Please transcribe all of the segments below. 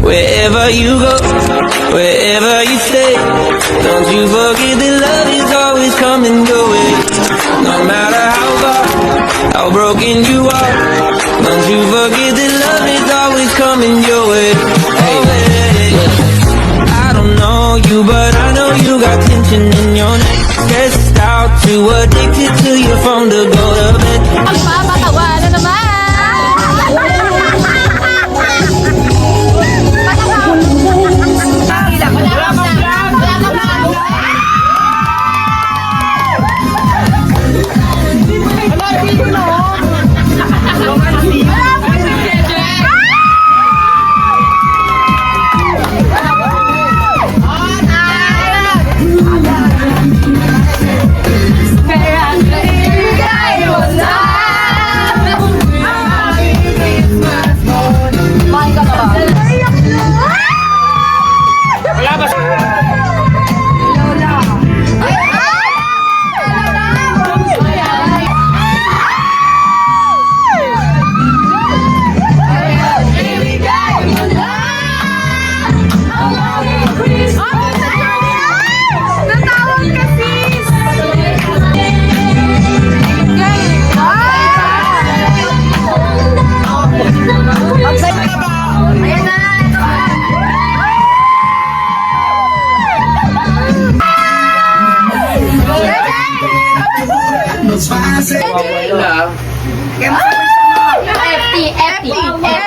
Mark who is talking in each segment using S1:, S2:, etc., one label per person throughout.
S1: Wherever you go, wherever you stay, don't you forget that love is always coming your way. No matter how far, how broken you are, don't you forget that love is always coming your way. Hey, I don't know you, but I know you got tension in your neck. Stressed out, too addicted to your phone to go to bed.
S2: Papatawa na naman!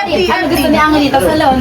S2: FT. Ano gusto niya ang dito sa laon?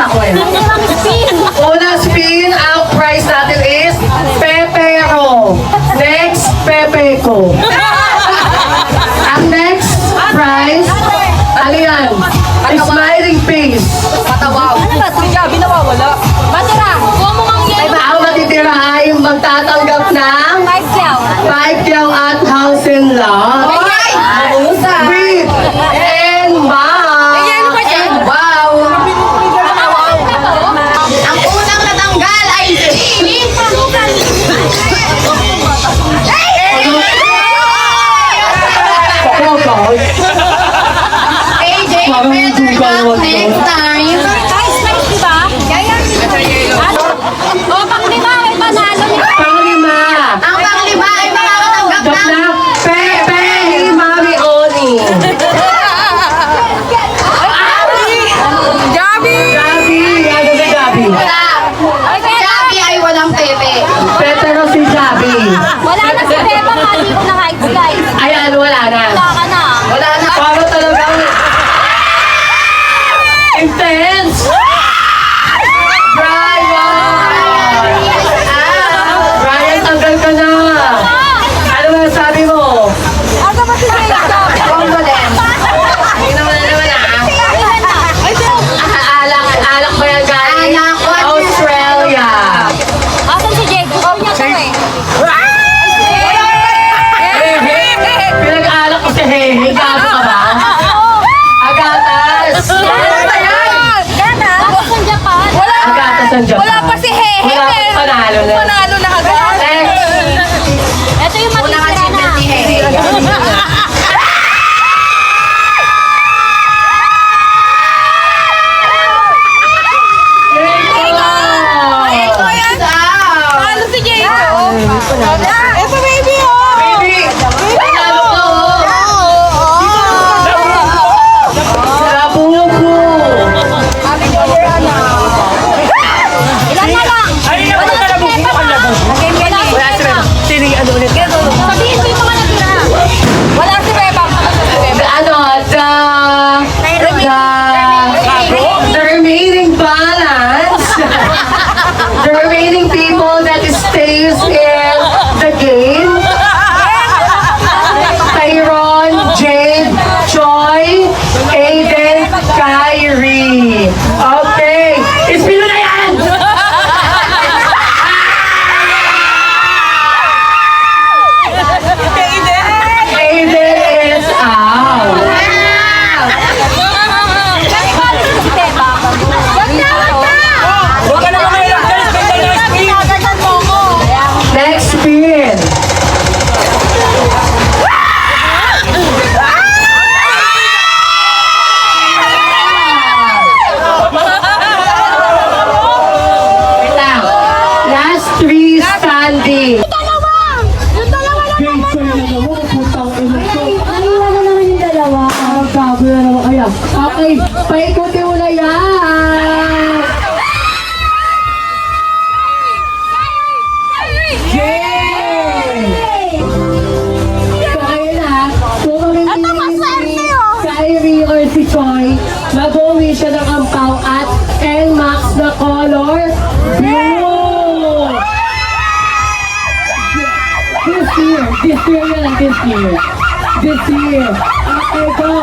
S3: ako eh. Unang spin, ang prize natin is Pepero. Next, Pepeco. Ang next prize, ano yan? Smiling face.
S2: Patawaw. Ano ba? Si Gabi nawawala. Matira. Huwag mo mang yan.
S3: Ang matitira ay magtatanggap ng
S2: 5 yaw.
S3: 5 yaw at house and lot.
S2: Ay!
S3: With and wow. And wow.
S2: Ang unang natanggal ay si... AJ,
S3: Parang
S2: better
S3: duga
S2: luck
S3: naman to.
S2: next time. Guys, nice, diba? O, pang-lima, may panalo niya.
S3: Panglima.
S2: Ang pang-lima ay makakatanggap
S3: Dap
S2: ng...
S3: na Pepe ni Mami Oni.
S2: Gabi!
S3: Gabi. Ano si Gabi?
S2: Wala. Si Gabi ay walang pepe.
S3: Petero si Gabi.
S2: Wala na si Pepa, kasi ko na heights, guys.
S3: Ayan, wala na.
S2: Wala ka na. Wala na.
S3: Para talagang intense. Brian, tanggal ka na. Ano ba sabi mo?
S2: Aga ba si Pepa? Combo din.
S3: Tingnan mo na naman Alak ba yan, guys?
S2: Alak.
S3: Australia.
S2: Asan si Jake? Gusto niya to eh.
S3: Pinag-alak ko si Hehe. Gago ka ba? Agatas.
S2: Tapos ng Japan.
S3: Agatas ng Japan.
S2: Wala pa si Hehe.
S3: Wala pa panalo na.
S2: Panalo na agad.
S3: Next.
S2: Ito yung matitira na. Panalo si Jake. Ito baby oh.
S3: Baby. Panalo ko. Nabuo ko.
S2: Ilan na lang? Wala si Pepa pa. Wala si Pepa.
S3: Sini, ano ulit?
S2: Sabihin ko yung mga natira. Wala si Pepa.
S3: The remaining balance, the remaining people that stays in the game, Tyron, Jade, Joy, Aiden, Kyrie. Okay, ispino na yan! Aiden is out.
S2: Si Pepa. Wag na, wag na.
S4: Huwag ka na makailang guys, may next week.
S2: Pinagagan mo ko.
S3: Next spin. Wait lang. Last three standing.
S2: Dalawa! Yung dalawa lang
S3: Great for na naman. Putang ina ko.
S2: Naiwan na naman yung dalawa.
S3: Ang gago na naman kaya. Okay, paikuti mo na yan. Yay! So ayun na. Kung mamimili si Kyrie or si Choi, mag-uwi siya ng ampaw at NMAX na color blue. This year na lang, this year. This year. Okay, go.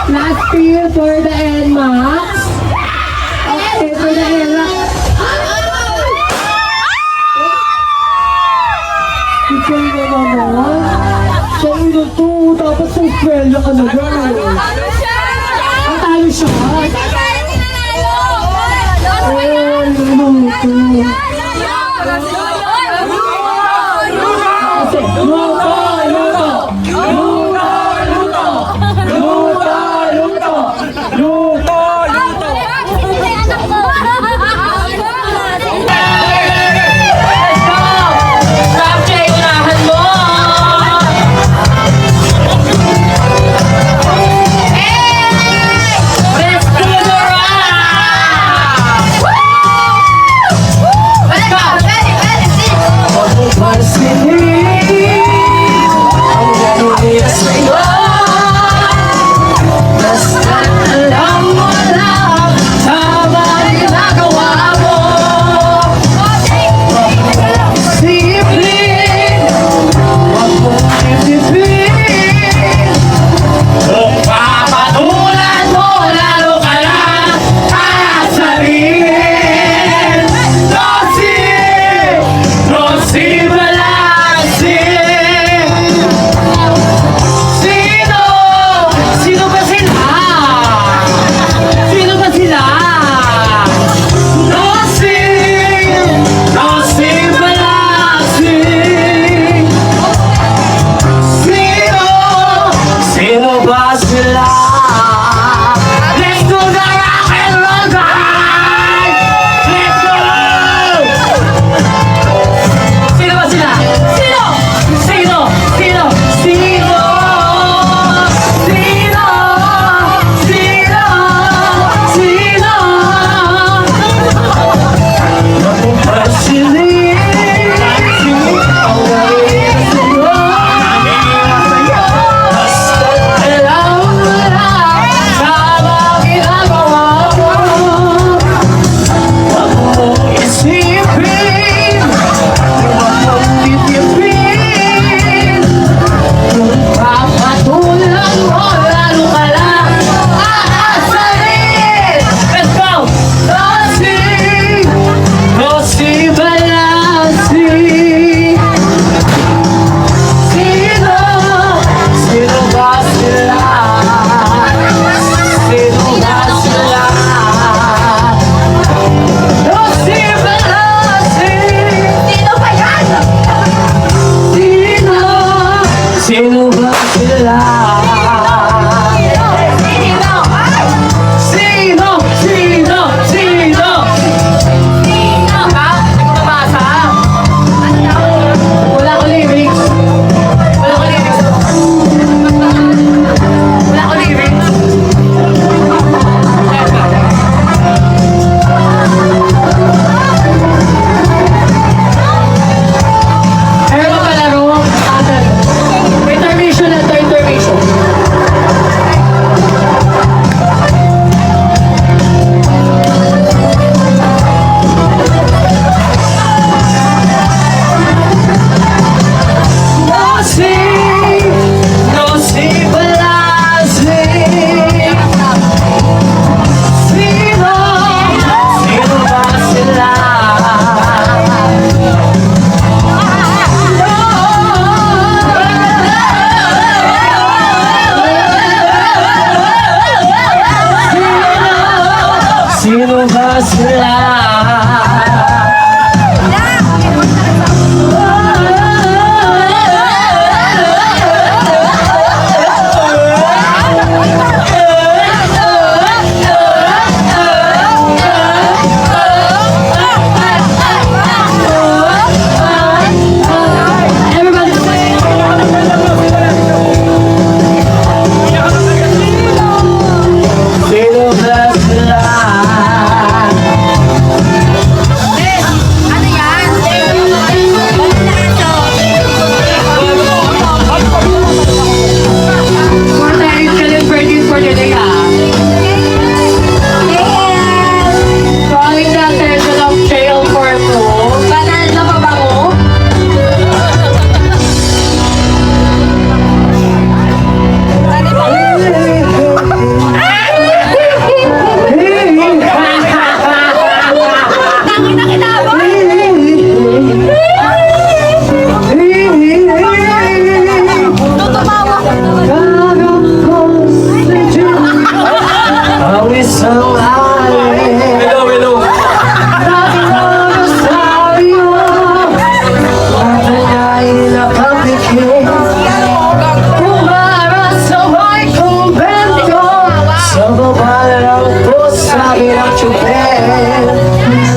S3: Last year for the NMAX. Okay, for the NMAX. Ikaw na naman. Sa ilo to, dapat sa Australia ka na girl. Ang talo siya. Ayun, luto. Kasi, luto, luto. Luto, luto. Luto, luto. Luto, luto. Let's go! Rap Jay, unahan mo! Let's do the rap! sila. Everybody sing! Sino ba sila?
S2: Ano yan?
S3: Celebrating for the day, Calling the attention of jail for two.
S2: Banal na mabango? Tangin na kinabang! Tutumawa!
S4: Hello, hello.
S3: Sa baba ng pusabi ng tsupen,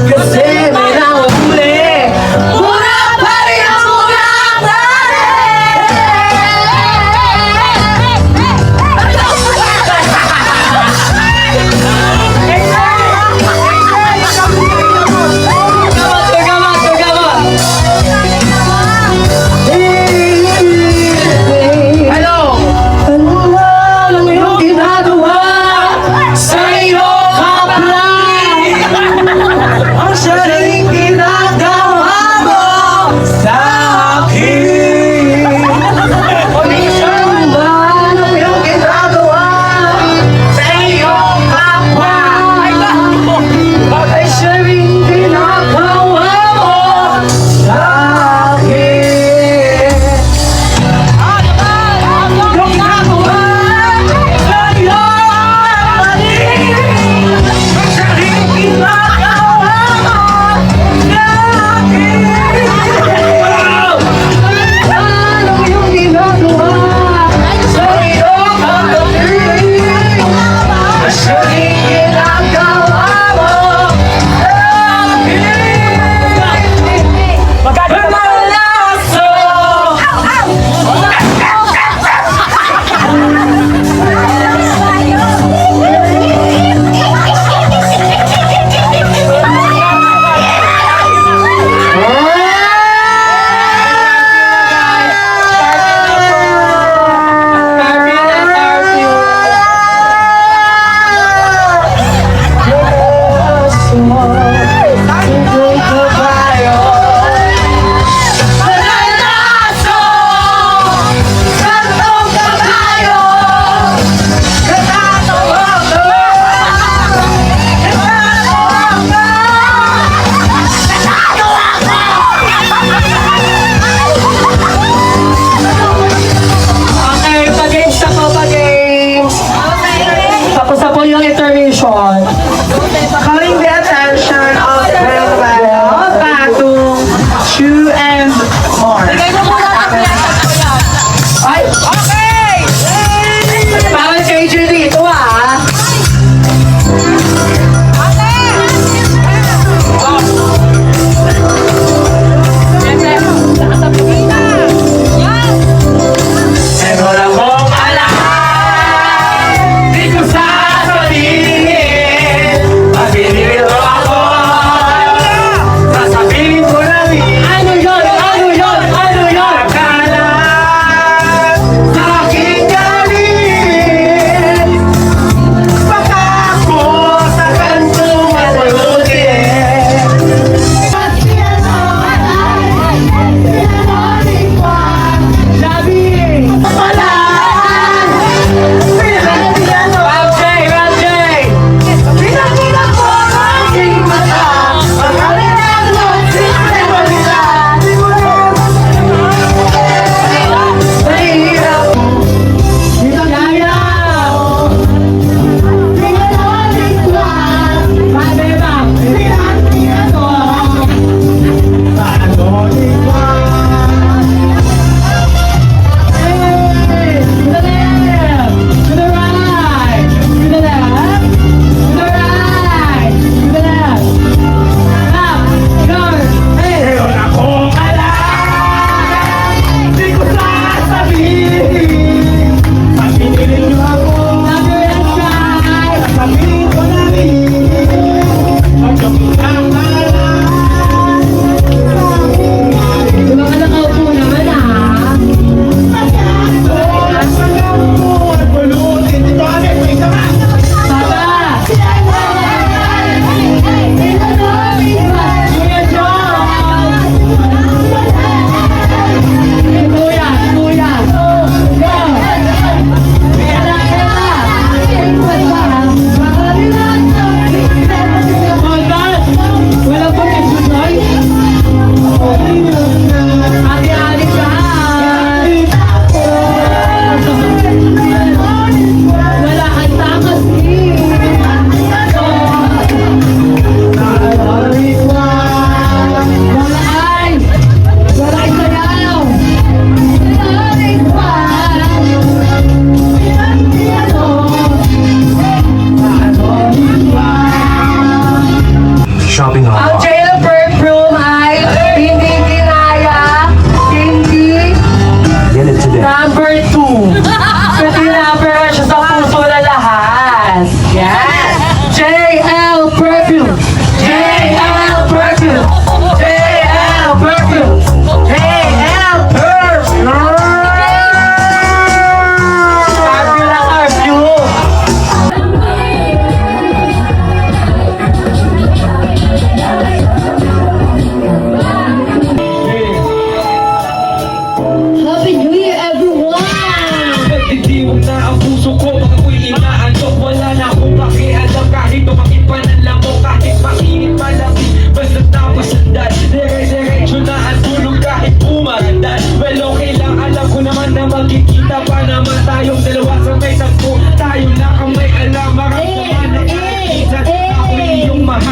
S3: kasi may nahuli. Mura pa rin ang Hello! Ano yung ginagawa sa iyo, kapla? Ang sariling ginagawa mo sa akin. Ano yung ginagawa sa iyo, kapwa? Ang sariling ginagawa mo sa akin. Sa iyo, mali. Ang sariling ginagawa mo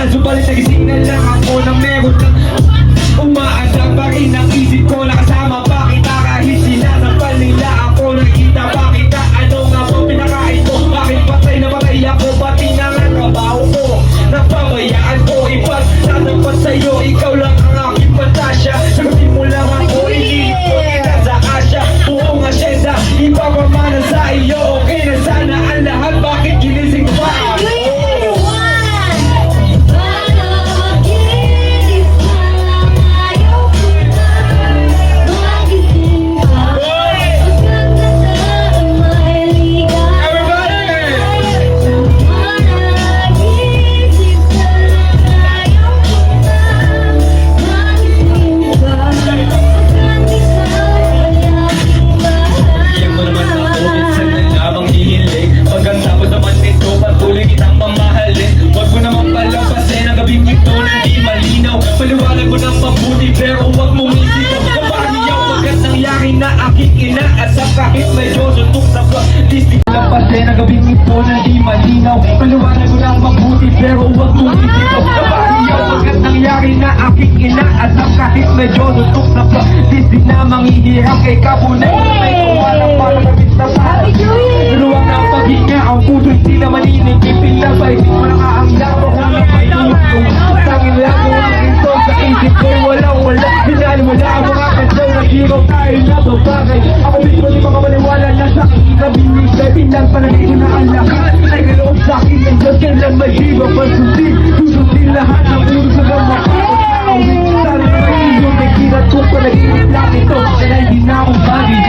S5: Subalit nagising na lang ako na meron kang umaandar pa rin ang isip ko. Nakasama pa kita kahit sinasapal nila ako. Nakita pa kita, ano nga ba pinakain ko? Bakit patay na patay ako? Pati na nga trabaho ko, napabayaan ko. Ipagtatapat sa'yo, ikaw lang ang aking pantasya. Sagutin mo lang ako, inilit ko kita sa asya. Buong asyenda, ipapamana sa iyo. Okay na sana ang lahat, bakit ginising pa ako? Paliwanag mo ng mabuti pero huwag mong isip Kapahiyaw pagkat nangyari na aking inaasap. Kahit medyo suntok sa playlist di lampasin ang gabing ito na di malinaw. Paliwanag mo ng mabuti pero huwag mong isip Kapahiyaw pagkat nangyari na aking inaasap. Kahit medyo suntok sa playlist di na manghihirap kay kapunay may kuwalang para mabit na parang Luwang ng paghinga ang puso hindi na maninig Ipinabay di mo nakaangla mo kung may tulong Tangin lang mo ang ito sa isip ko walang-wala Pinali mo na ang mga kansaw na hero tayo na babagay Ako mismo di makapaniwala na sa aking ikabinigay Pinang panagay ko na ang lahat ay galoob sa akin ng Diyos Kailang may hero pansundin Susundin lahat ng ulo sa gamang awit Sana na may iyo may kirat kong panaginip lang ito Kaya hindi na akong bagay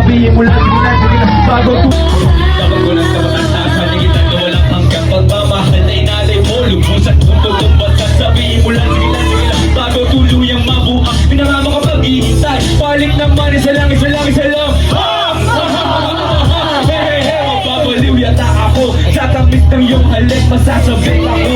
S5: Sabihin mo lang sige na bago to Kapag walang kapag-asa sa nagitan na walang hanggang pagmamahal na inalay mo Lubusat kung tutumbat at sabihin mo lang sige na bago tuluyang mabuhang Pinangama ka pag-iintay Palit naman isa lang Hey, hey, hey, mapapaliw yata ako Sa tamis ng iyong halik masasabit ako